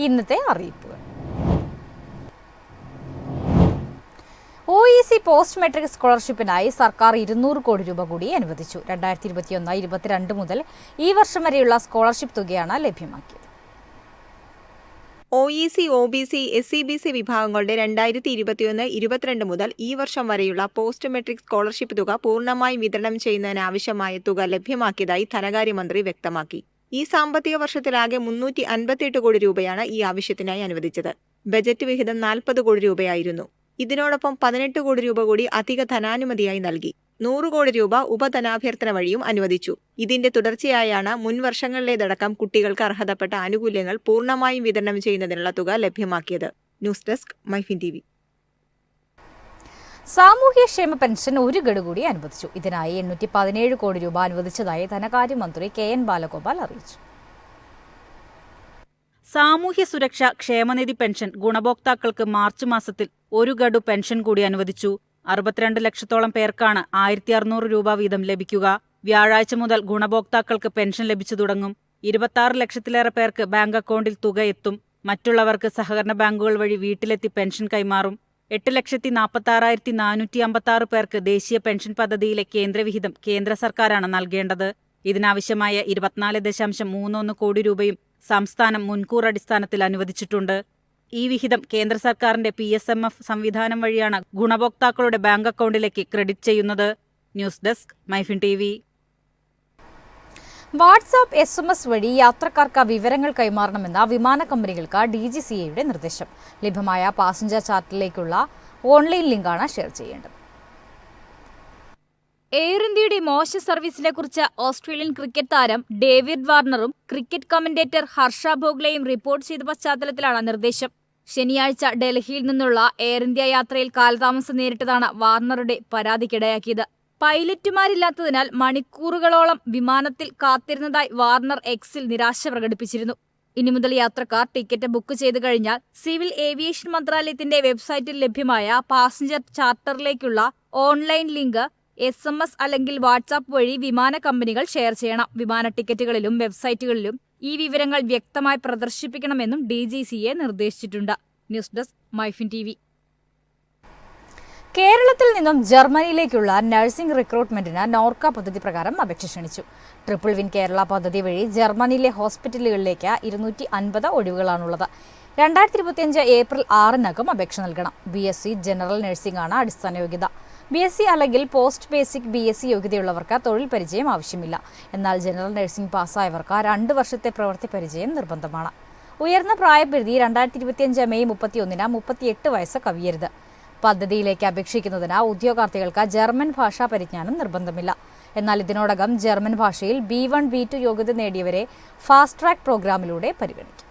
ഇന്നത്തെ അറിയിപ്പുകൾ. OEC post metric സ്കോളർഷിപ്പിനായി സർക്കാർ 200 കോടി രൂപ കൂടി അനുവദിച്ചു. 2021-22 മുതൽ ഈ വർഷം വരെയുള്ള സ്കോളർഷിപ്പ് തുകയാണ് ലഭ്യമാക്കിയത്. OEC, OBC, SCBC വിഭാഗങ്ങളുടെ 2021-22 മുതൽ ഈ വർഷം വരെയുള്ള പോസ്റ്റ് മെട്രിക് സ്കോളർഷിപ്പ് തുക പൂർണ്ണമായും വിതരണം ചെയ്യുന്നതിനാവശ്യമായ തുക ലഭ്യമാക്കിയതായി ധനകാര്യമന്ത്രി വ്യക്തമാക്കി. ഈ സാമ്പത്തിക വർഷത്തിലാകെ 358 കോടി രൂപയാണ് ഈ ആവശ്യത്തിനായി അനുവദിച്ചത്. ബജറ്റ് വിഹിതം 40 കോടി രൂപയായിരുന്നു. ഇതിനോടൊപ്പം 18 കോടി രൂപ കൂടി അധിക ധനാനുമതിയായി നൽകി. 100 കോടി രൂപ ഉപധനാഭ്യർത്ഥന വഴിയും അനുവദിച്ചു. ഇതിന്റെ തുടർച്ചയായാണ് മുൻ വർഷങ്ങളിലേതടക്കം കുട്ടികൾക്ക് അർഹതപ്പെട്ട ആനുകൂല്യങ്ങൾ പൂർണ്ണമായും വിതരണം ചെയ്യുന്നതിനുള്ള തുക ലഭ്യമാക്കിയത്. News desk MyFin TV. സാമൂഹ്യക്ഷേമ പെൻഷൻ 1 ഗഡു കൂടി അനുവദിച്ചു. ഇതിനായി 817 കോടി രൂപ അനുവദിച്ചതായി ധനകാര്യമന്ത്രി KN ബാലഗോപാൽ അറിയിച്ചു. സാമൂഹ്യ സുരക്ഷ ക്ഷേമനിധി പെൻഷൻ ഗുണഭോക്താക്കൾക്ക് മാർച്ച് മാസത്തിൽ 1 ഗഡു പെൻഷൻ കൂടി അനുവദിച്ചു. 62 ലക്ഷത്തോളം പേർക്കാണ് 1600 രൂപ വീതം ലഭിക്കുക. വ്യാഴാഴ്ച മുതൽ ഗുണഭോക്താക്കൾക്ക് പെൻഷൻ ലഭിച്ചു തുടങ്ങും. 26 ലക്ഷത്തിലേറെ പേർക്ക് ബാങ്ക് അക്കൗണ്ടിൽ തുക എത്തും. മറ്റുള്ളവർക്ക് സഹകരണ ബാങ്കുകൾ വഴി വീട്ടിലെത്തി പെൻഷൻ കൈമാറും. 8,46,456 പേർക്ക് ദേശീയ പെൻഷൻ പദ്ധതിയിലെ കേന്ദ്രവിഹിതം കേന്ദ്ര സർക്കാരാണ് നൽകേണ്ടത്. ഇതിനാവശ്യമായ 24.31 കോടി രൂപയും സംസ്ഥാനം മുൻകൂർ അടിസ്ഥാനത്തിൽ അനുവദിച്ചിട്ടുണ്ട്. ഈ വിഹിതം കേന്ദ്ര സർക്കാരിന്റെ PSMF സംവിധാനം വഴിയാണ് ഗുണഭോക്താക്കളുടെ ബാങ്ക് അക്കൗണ്ടിലേക്ക് ക്രെഡിറ്റ് ചെയ്യുന്നത്. News desk MyFin TV. WhatsApp SMS വഴി യാത്രക്കാർക്ക് വിവരങ്ങൾ കൈമാറണമെന്ന വിമാന കമ്പനികൾക്ക് DGCAയുടെ നിർദ്ദേശം. ലഭ്യമായ പാസഞ്ചർ ചാർട്ടിലേക്കുള്ള ഓൺലൈൻ ലിങ്കാണ് ഷെയർ ചെയ്യേണ്ടത്. എയർ ഇന്ത്യയുടെ മോശം സർവീസിനെ കുറിച്ച് ഓസ്ട്രേലിയൻ ക്രിക്കറ്റ് താരം ഡേവിഡ് വാർണറും ക്രിക്കറ്റ് കമന്റേറ്റർ ഹർഷ ഭോഗ്ലെയും റിപ്പോർട്ട് ചെയ്ത പശ്ചാത്തലത്തിലാണ് നിർദ്ദേശം. ശനിയാഴ്ച ഡൽഹിയിൽ നിന്നുള്ള എയർ ഇന്ത്യ യാത്രയിൽ കാലതാമസം നേരിട്ടതാണ് വാർണറുടെ പരാതിക്കിടയാക്കിയത്. പൈലറ്റുമാരില്ലാത്തതിനാൽ മണിക്കൂറുകളോളം വിമാനത്തിൽ കാത്തിരുന്നതായി വാർണർ എക്സിൽ നിരാശ പ്രകടിപ്പിച്ചിരുന്നു. ഇനി മുതൽ യാത്രക്കാർ ടിക്കറ്റ് ബുക്ക് ചെയ്തു കഴിഞ്ഞാൽ സിവിൽ ഏവിയേഷൻ മന്ത്രാലയത്തിന്റെ വെബ്സൈറ്റിൽ ലഭ്യമായ പാസഞ്ചർ ചാർട്ടറിലേക്കുള്ള ഓൺലൈൻ ലിങ്ക് SMS അല്ലെങ്കിൽ വാട്സാപ്പ് വഴി വിമാന കമ്പനികൾ ഷെയർ ചെയ്യണം. വിമാന ടിക്കറ്റുകളിലും വെബ്സൈറ്റുകളിലും ഈ വിവരങ്ങൾ വ്യക്തമായി പ്രദർശിപ്പിക്കണമെന്നും DGCA നിർദ്ദേശിച്ചിട്ടുണ്ട്. News desk MyFin TV. കേരളത്തിൽ നിന്നും ജർമ്മനിയിലേക്കുള്ള നഴ്സിംഗ് റിക്രൂട്ട്മെന്റിന് നോർക്ക പദ്ധതി പ്രകാരം അപേക്ഷ ക്ഷണിച്ചു. ട്രിപ്പിൾ വിൻ കേരള പദ്ധതി വഴി ജർമ്മനിയിലെ ഹോസ്പിറ്റലുകളിലേക്ക് 250 ഒഴിവുകളാണുള്ളത്. 2025 ഏപ്രിൽ 6-നകം അപേക്ഷ നൽകണം. BSc ജനറൽ നഴ്സിംഗ് ആണ് അടിസ്ഥാന യോഗ്യത. BSc അല്ലെങ്കിൽ പോസ്റ്റ് ബേസിക് BSc യോഗ്യതയുള്ളവർക്ക് തൊഴിൽ പരിചയം ആവശ്യമില്ല. എന്നാൽ ജനറൽ നഴ്സിംഗ് പാസ്സായവർക്ക് 2 വർഷത്തെ പ്രവൃത്തി പരിചയം നിർബന്ധമാണ്. ഉയർന്ന പ്രായപരിധി 2025 മെയ് 31-ന് 38 വയസ്സ് കവിയരുത്. പദ്ധതിയിലേക്ക് അപേക്ഷിക്കുന്നതിന് ഉദ്യോഗാർത്ഥികൾക്ക് ജർമ്മൻ ഭാഷാ പരിജ്ഞാനം നിർബന്ധമില്ല. എന്നാൽ ഇതിനോടകം ജർമ്മൻ ഭാഷയിൽ B1, B2 യോഗ്യത നേടിയവരെ ഫാസ്റ്റ് ട്രാക്ക് പ്രോഗ്രാമിലൂടെ പരിഗണിക്കും.